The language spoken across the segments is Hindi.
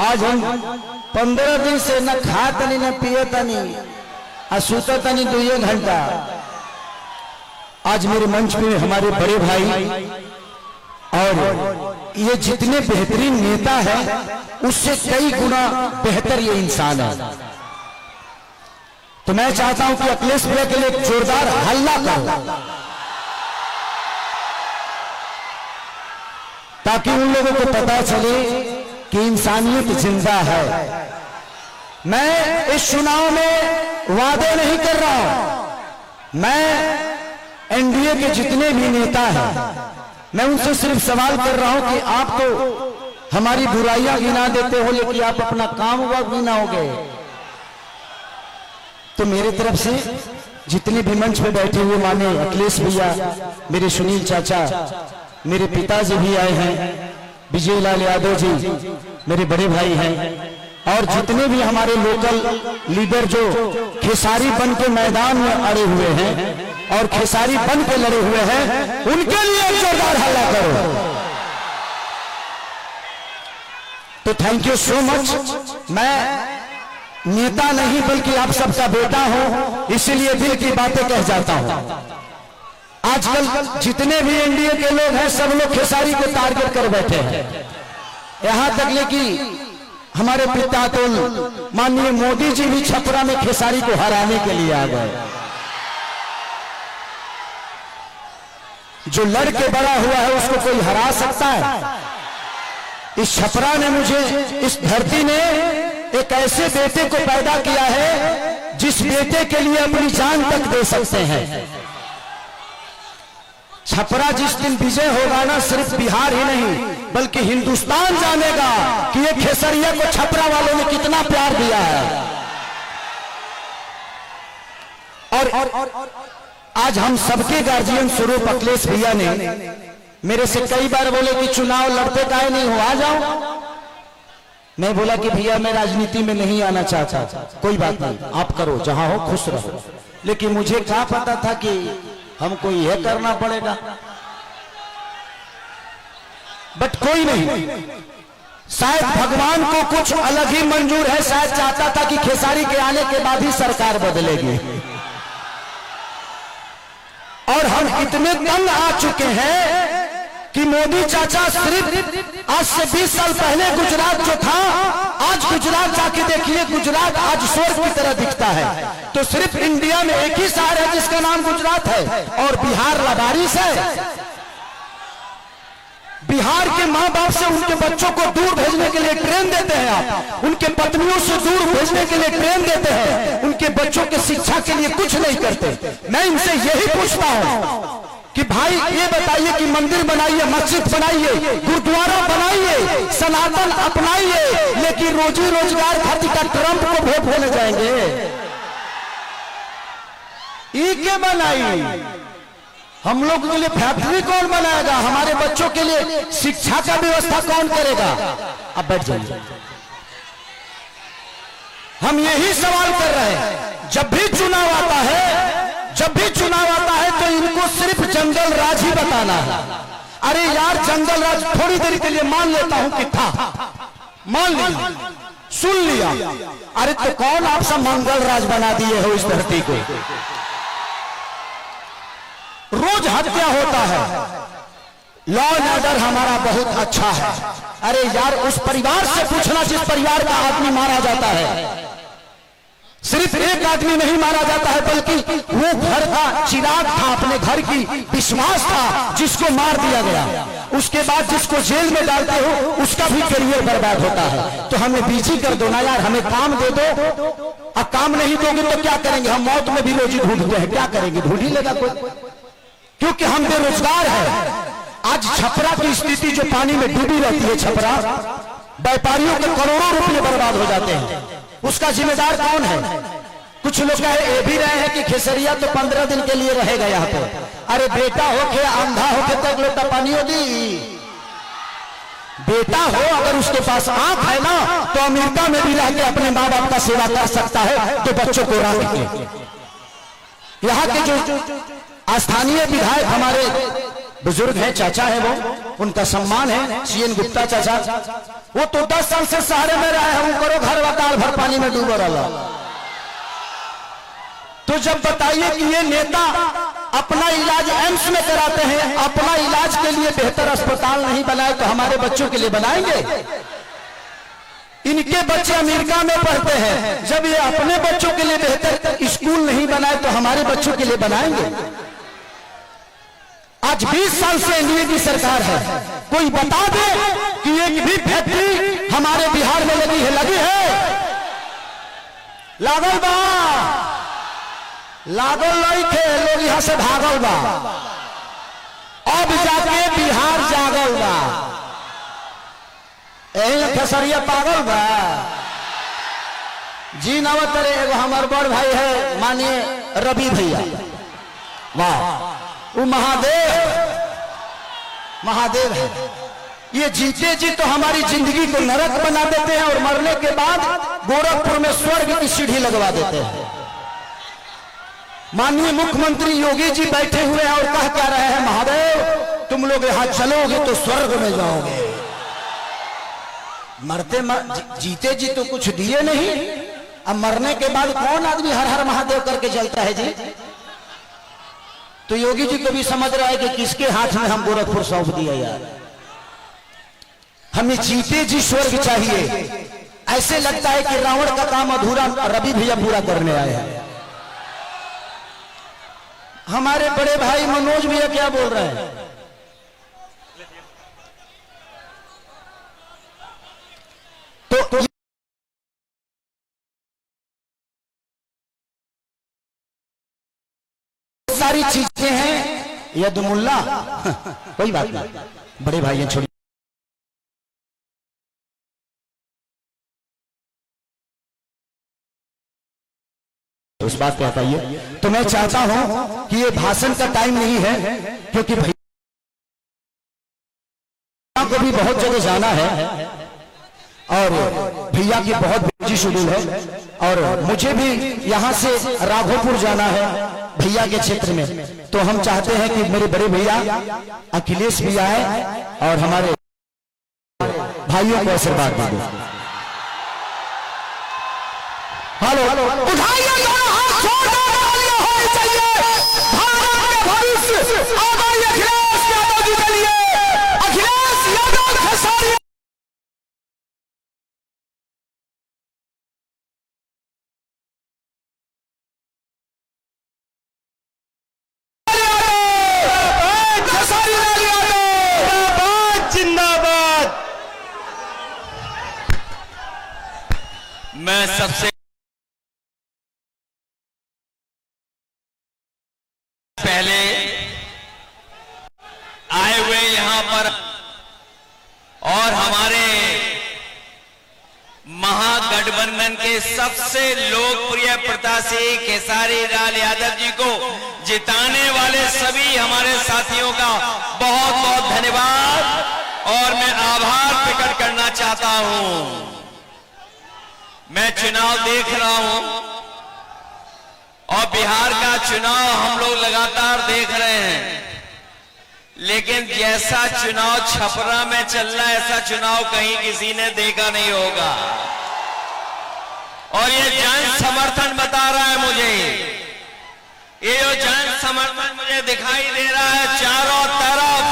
आज हम 15 दिन से न खा तनी न पिए तनी और सूता तनी 2 घंटा। आज मेरे मंच में हमारे बड़े भाई और ये जितने बेहतरीन नेता हैं उससे कई गुना बेहतर ये इंसान है। तो मैं चाहता हूं कि अखिलेश भैया के लिए एक जोरदार हल्ला करो ताकि उन लोगों को पता चले कि इंसानियत जिंदा है। मैं इस चुनाव में वादे नहीं कर रहा हूं। मैं एनडीए के जितने भी नेता हैं मैं उनसे सिर्फ सवाल कर रहा हूं कि आप तो हमारी बुराइयां गिना देते हो लेकिन आप अपना काम हुआ गिनाओगे। तो मेरी तरफ से जितने भी मंच पे बैठे हुए माने अखिलेश भैया, मेरे सुनील चाचा, मेरे पिताजी भी आए हैं, विजय लाल यादव जी मेरे बड़े भाई हैं, और जितने भी हमारे लोकल लीडर जो खेसारी बन के मैदान में अड़े हुए हैं और खेसारी बन के लड़े हुए हैं, उनके लिए जोरदार हल्ला करो। तो थैंक यू सो मच। मैं नेता नहीं बल्कि आप सबका बेटा हूं, इसलिए दिल की बातें कह जाता हूं। आजकल जितने भी एनडीए के लोग हैं सब लोग खेसारी को टारगेट कर बैठे हैं। यहां तक ले कि हमारे पिता तो माननीय मोदी जी भी छपरा में खेसारी को हराने के लिए आ गए। जो लड़के बड़ा हुआ है उसको कोई हरा सकता है? इस छपरा ने मुझे, इस धरती ने एक ऐसे बेटे को पैदा किया है जिस बेटे के लिए अपनी जान तक दे सकते हैं। छपरा जिस दिन विजय होगा ना, सिर्फ बिहार ही नहीं बल्कि हिंदुस्तान जानेगा कि ये खेसरिया को छपरा वालों ने कितना प्यार दिया है। और आज हम सबके गार्जियन स्वरूप अखिलेश भैया ने मेरे से कई बार बोले कि चुनाव लड़ते काहे नहीं हो, आ जाओ। मैं बोला कि भैया मैं राजनीति में नहीं आना चाहता। कोई बात नहीं, आप करो, जहां हो खुश रहो। लेकिन मुझे क्या पता था कि हमको यह करना पड़ेगा। बट कोई नहीं, शायद भगवान को कुछ अलग ही मंजूर है। शायद चाहता था कि खेसारी के आने के बाद ही सरकार बदलेगी। और हम इतने तंग आ चुके हैं कि मोदी चाचा सिर्फ आज से 20 साल पहले गुजरात जो था, आज गुजरात जाके देखिए, गुजरात आज स्वर्ग की तरह दिखता है। तो सिर्फ इंडिया में एक ही शहर है जिसका नाम गुजरात है और बिहार लबारिश है। बिहार के माँ बाप से उनके बच्चों को दूर भेजने के लिए ट्रेन देते हैं आप, उनके पत्नियों से दूर भेजने के लिए ट्रेन देते हैं, उनके बच्चों के शिक्षा के लिए कुछ नहीं करते। मैं इनसे यही पूछता हूं कि भाई ये बताइए कि मंदिर बनाइए, मस्जिद बनाइए, गुरुद्वारा बनाइए, सनातन अपनाइए, लेकिन रोजी रोजगार खातिर का ट्रंप को वोट देने जाएंगे? ये क्या बनाइए? हम लोग के लिए फैक्ट्री कौन बनाएगा? हमारे बच्चों के लिए शिक्षा का व्यवस्था कौन करेगा? अब बैठ जाइए। हम यही सवाल कर रहे हैं। जब भी चुनाव आता है, जब भी चुनाव आता है तो इनको सिर्फ जंगल राज ही बताना है। अरे यार, जंगल राज थोड़ी देर के लिए मान लेता हूं कि था, मान लिया, सुन लिया। अरे तो कौन आप सब मंगल राज बना दिए हो इस धरती को? रोज हत्या होता है। लॉ एंड ऑर्डर हमारा बहुत अच्छा है। अरे यार, उस परिवार से पूछना जिस परिवार का आदमी मारा जाता है। सिर्फ एक आदमी नहीं मारा जाता है बल्कि वो घर का चिराग था, अपने घर की विश्वास था, जिसको मार दिया गया। उसके बाद जिसको जेल में डालते हो उसका भी करियर बर्बाद होता है। तो हमें बिजी कर दो ना यार, हमें काम दे दो। अब काम नहीं दोगे तो क्या करेंगे? हम मौत में भी रोजी ढूंढते हैं, क्या करेंगे? ढूंढ ही लेगा कोई, क्योंकि हम बेरोजगार हैं। आज छपरा की स्थिति जो पानी में डूबी रहती है, छपरा व्यापारियों के करोड़ों रुपए बर्बाद हो जाते हैं। उसका जिम्मेदार कौन है? कुछ लोग कह भी रहे हैं कि खेसरिया तो 15 दिन के लिए रहेगा यहाँ पे। अरे बेटा होके अंधा होके तक लोटा पानी होगी। बेटा हो अगर उसके पास आंख है ना तो अमेरिका में भी रह के अपने माँ बाप का सेवा कर सकता है। तो बच्चों को राह के यहाँ के जो स्थानीय विधायक हमारे बुजुर्ग हैं, चाचा है, वो उनका सम्मान है, सीएन गुप्ता चाचा। वो तो 10 साल से सहारे में रहे हैं, वो करो घर वकाल भर पानी में डूबा रहा। तो जब बताइए कि ये नेता अपना इलाज एम्स में कराते हैं, अपना इलाज के लिए बेहतर अस्पताल नहीं बनाए तो हमारे बच्चों के लिए बनाएंगे? इनके बच्चे अमेरिका में पढ़ते हैं, जब ये अपने बच्चों के लिए बेहतर स्कूल नहीं बनाए तो हमारे बच्चों के लिए बनाएंगे? आज 20 साल से एनडीए की सरकार है, कोई बता दे कि एक भी फैक्ट्री हमारे बिहार में लगी है? लागल बा, लागल नहीं थे, लोग यहां से भागल बा, अब जाके बिहार जागल बा। खेसरिया पागल बा जी। नवत रे एगो हमार बड़ भाई है मानिए रवि भैया, वाह, वो महादेव है। ये जीते जी तो हमारी जिंदगी को नरक बना देते हैं और मरने के बाद गोरखपुर में स्वर्ग की सीढ़ी लगवा देते हैं। माननीय मुख्यमंत्री योगी जी बैठे हुए हैं और कह क्या रहे हैं, महादेव तुम लोग यहां चलोगे तो स्वर्ग में जाओगे। जीते जी तो कुछ दिए नहीं, अब मरने के बाद कौन आदमी हर हर महादेव करके चलता है जी? तो योगी जी को भी समझ रहा है कि किसके हाथ में हम गोरखपुर सौंप दिया यार। हमें जीते जी स्वर्ग चाहिए। ऐसे लगता है कि रावण का काम अधूरा रवि भैया पूरा करने आए हैं। हमारे बड़े भाई मनोज भैया क्या बोल रहे हैं? तो सारी चीजें हैं यदुमुल्ला कोई बात नहीं, बड़े भाई हैं, छोड़िए। उस बात पे बताइए। तो मैं चाहता हूं कि ये भाषण का टाइम नहीं है, क्योंकि भैया को भी बहुत जगह जाना है और भैया की बहुत बिजी शेड्यूल है, और मुझे भी यहां से राघोपुर जाना है भैया के क्षेत्र में। तो हम चाहते हैं कि मेरे बड़े भैया अखिलेश भी आए और हमारे भाइयों को आशीर्वाद दे दो। हेलो, उठाइए दोनों हाथ, तालियां होनी चाहिए भारत के भविष्य आदरणीय अखिलेश यादव जी के लिए। अखिलेश यादव खेसारी जिंदाबाद। मैं सबसे पहले आए हुए यहां पर और हमारे महागठबंधन के सबसे लोकप्रिय प्रत्याशी खेसारी लाल यादव जी को जिताने वाले सभी हमारे साथियों का बहुत बहुत धन्यवाद और मैं आभार प्रकट करना चाहता हूं। मैं चुनाव देख रहा हूं और बिहार का चुनाव हम लोग लगातार देख रहे हैं, लेकिन जैसा चुनाव छपरा में चल रहा है ऐसा चुनाव कहीं किसी ने देखा नहीं होगा। और ये जन समर्थन बता रहा है मुझे, ये जो जन समर्थन मुझे दिखाई दे रहा है चारों तरफ,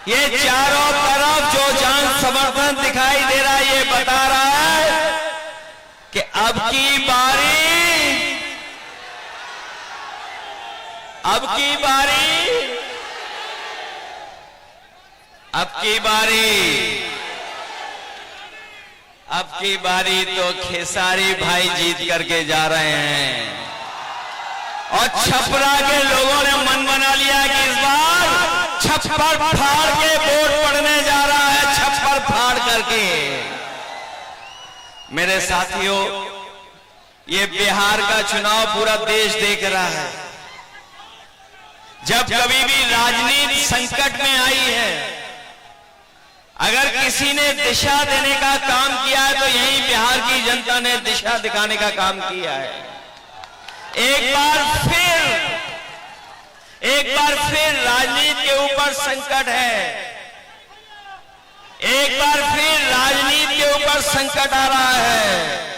ये चारों तरफ जो जन समर्थन दिखाई दे रहा है ये बता रहा है कि अब की बारी तो खेसारी भाई जीत करके जा रहे हैं। और छपरा के लोगों ने मन बना लिया कि इस बार छप्पर फाड़ के वोट पड़ने जा रहा है, छप्पर फाड़ करके। मेरे साथियों, ये बिहार का चुनाव पूरा देश देख रहा है। जब कभी भी राजनीति संकट में आई है, अगर किसी ने दिशा देने का काम किया है तो यही बिहार की जनता ने दिशा दिखाने का काम किया है। एक बार फिर राजनीति के ऊपर संकट है, एक बार फिर राजनीति के ऊपर संकट आ रहा है।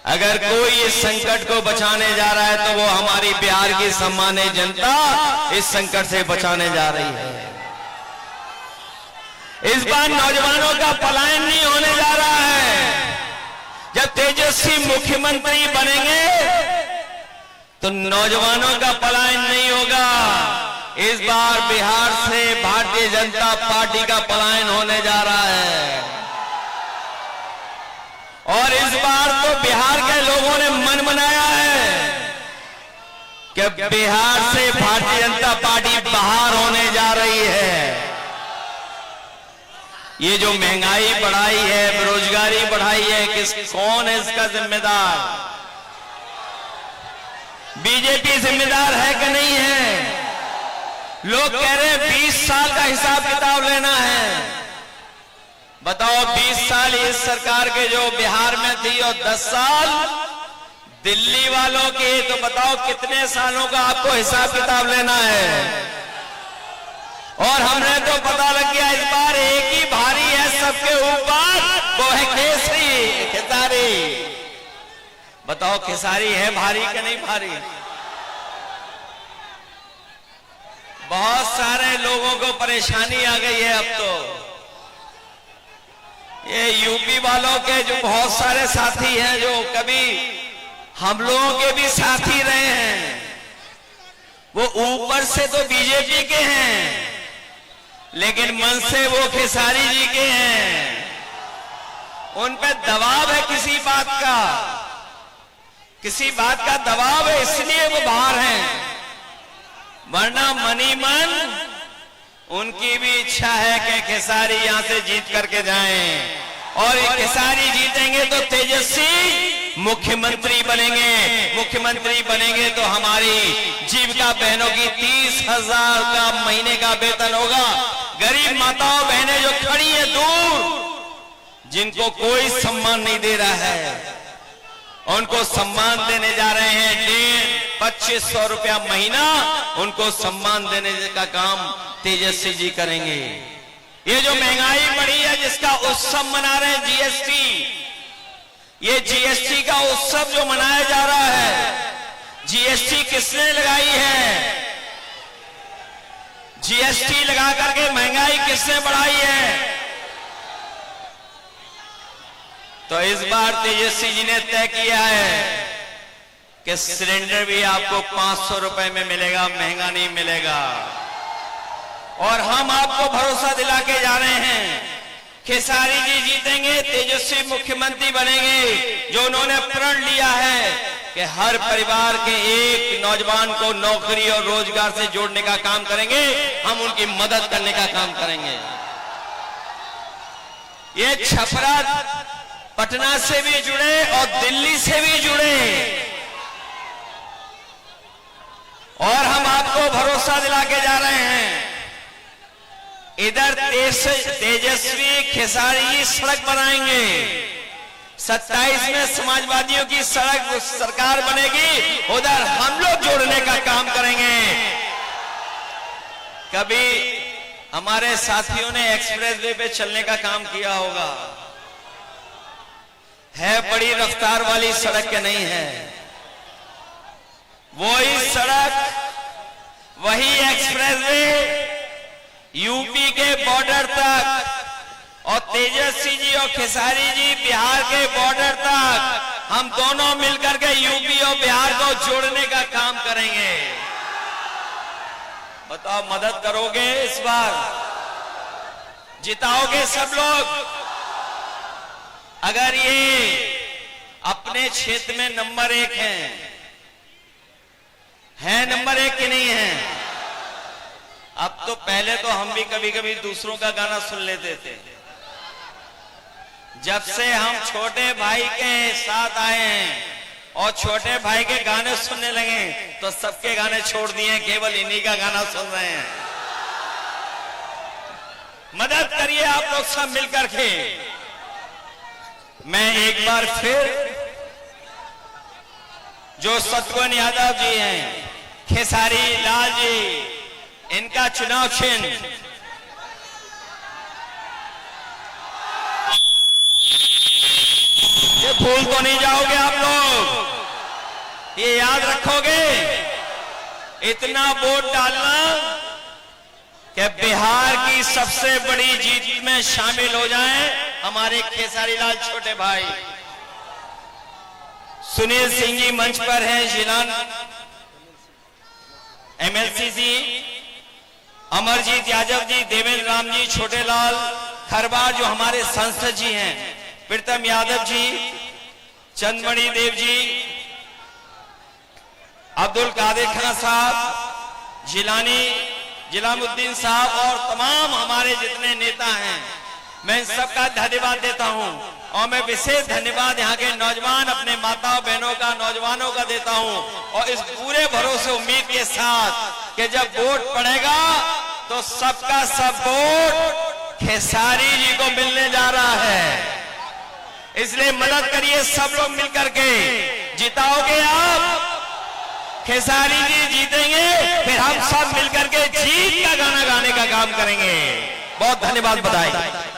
अगर कोई इस संकट को बचाने जा रहा है तो वो हमारी बिहार की सम्मानित जनता इस संकट से बचाने जा रही है। इस बार नौजवानों का पलायन नहीं होने जा रहा है। जब तेजस्वी मुख्यमंत्री बनेंगे तो नौजवानों का पलायन नहीं होगा। इस बार बिहार से भारतीय जनता पार्टी का पलायन होने जा रहा है। और इस बार तो बिहार के लोगों ने मन बनाया है कि बिहार से भारतीय जनता पार्टी बाहर होने जा रही है। ये जो महंगाई बढ़ाई है, बेरोजगारी बढ़ाई है, कौन है इसका जिम्मेदार? बीजेपी जिम्मेदार है कि नहीं है? लोग कह रहे हैं 20 साल का हिसाब किताब लेना है। बताओ 20 साल इस सरकार के जो बिहार में थी और 10 साल दिल्ली वालों के, तो बताओ कितने सालों का आपको हिसाब किताब लेना है? और हमने तो पता लग गया इस बार एक ही भारी है सबके ऊपर, वो है केसरी खेसारी। बताओ खेसारी है भारी कि नहीं भारी? बहुत सारे लोगों को परेशानी आ गई है अब तो। ये यूपी वालों के जो बहुत सारे साथी हैं जो कभी हम लोगों के भी साथी रहे हैं, वो ऊपर से तो बीजेपी के हैं लेकिन मन से वो खेसारी जी के हैं। उन पे दबाव है किसी बात का दबाव है, इसलिए वो बाहर हैं। वरना मनी मन उनकी भी इच्छा है कि खेसारी यहां से जीत करके जाएं, और ये खेसारी जीतेंगे तो तेजस्वी मुख्यमंत्री बनेंगे। मुख्यमंत्री बनेंगे तो हमारी जीविका बहनों की 30,000 का महीने का वेतन होगा। गरीब माताओं बहनें जो खड़ी है दूर, जिनको कोई सम्मान नहीं दे रहा है, उनको सम्मान देने जा रहे हैं। 2500 रुपया महीना उनको सम्मान देने का काम तेजस्वी जी करेंगे। ये जो महंगाई बढ़ी है जिसका उत्सव मना रहे हैं जीएसटी, ये जीएसटी का उत्सव जो मनाया जा रहा है, जीएसटी किसने लगाई है? जीएसटी लगा करके महंगाई किसने बढ़ाई है? तो इस बार तेजस्वी जी ने तय किया है कि सिलेंडर भी आपको 500 रुपए में मिलेगा, महंगा नहीं मिलेगा। और हम आपको भरोसा दिला के जा रहे हैं, खेसारी जी जीतेंगे, तेजस्वी मुख्यमंत्री बनेंगे। जो उन्होंने प्रण लिया है कि हर परिवार के एक नौजवान को नौकरी और रोजगार से जोड़ने का काम करेंगे, हम उनकी मदद करने का काम करेंगे। ये छपरा पटना से भी जुड़े और दिल्ली से भी जुड़े, और हम आपको भरोसा दिला के जा रहे हैं। इधर तेजस्वी खेसारी सड़क बनाएंगे, 27 में समाजवादियों की सड़क सरकार बनेगी, उधर हम लोग जोड़ने का काम करेंगे। कभी हमारे साथियों ने एक्सप्रेसवे पे चलने का काम किया होगा, है बड़ी रफ्तार वाली सड़क के नहीं है, वही सड़क वही एक्सप्रेसवे यूपी के बॉर्डर तक, और तेजस्वी जी और खेसारी जी बिहार के बॉर्डर तक, हम दोनों मिलकर के यूपी और बिहार को जोड़ने का काम करेंगे। बताओ मदद करोगे? इस बार जिताओगे सब लोग? अगर ये अपने क्षेत्र में नंबर 1 है नंबर 1 की नहीं है? अब तो पहले तो हम भी कभी कभी दूसरों का गाना सुन लेते थे। जब से हम छोटे भाई के साथ आए हैं और छोटे भाई के गाने सुनने लगे तो सबके गाने छोड़ दिए, केवल इन्हीं का गाना सुन रहे हैं। मदद करिए आप लोग सब मिलकर के। मैं एक बार फिर जो सत्वन यादव जी हैं, खेसारी लाल जी, इनका चुनाव चिन्ह ये भूल तो नहीं जाओगे आप लोग, ये याद रखोगे। इतना वोट डालना कि बिहार की सबसे बड़ी जीत में शामिल हो जाएं हमारे खेसारी लाल छोटे भाई। सुनील सिंह जी मंच पर हैं, जिलान एमएलसी जी, अमरजीत यादव जी, देवेंद्र राम जी, छोटे लाल खरबार जो हमारे सांसद जी हैं, प्रीतम यादव जी, चंदमणि देव जी, अब्दुल कादिर खान साहब, जिलामुद्दीन साहब और तमाम हमारे जितने नेता हैं, मैं इन सबका धन्यवाद देता हूं। और मैं विशेष धन्यवाद यहाँ के नौजवान अपने माताओं बहनों का, नौजवानों का देता हूं। और इस पूरे भरोसे उम्मीद के साथ कि जब वोट पड़ेगा तो सबका सब वोट खेसारी जी को मिलने जा रहा है। इसलिए मदद करिए सब लोग मिलकर के, जिताओगे आप, खेसारी जी जीतेंगे, फिर हम सब मिलकर के जीत का गाना गाने का काम करेंगे। बहुत धन्यवाद, बधाई।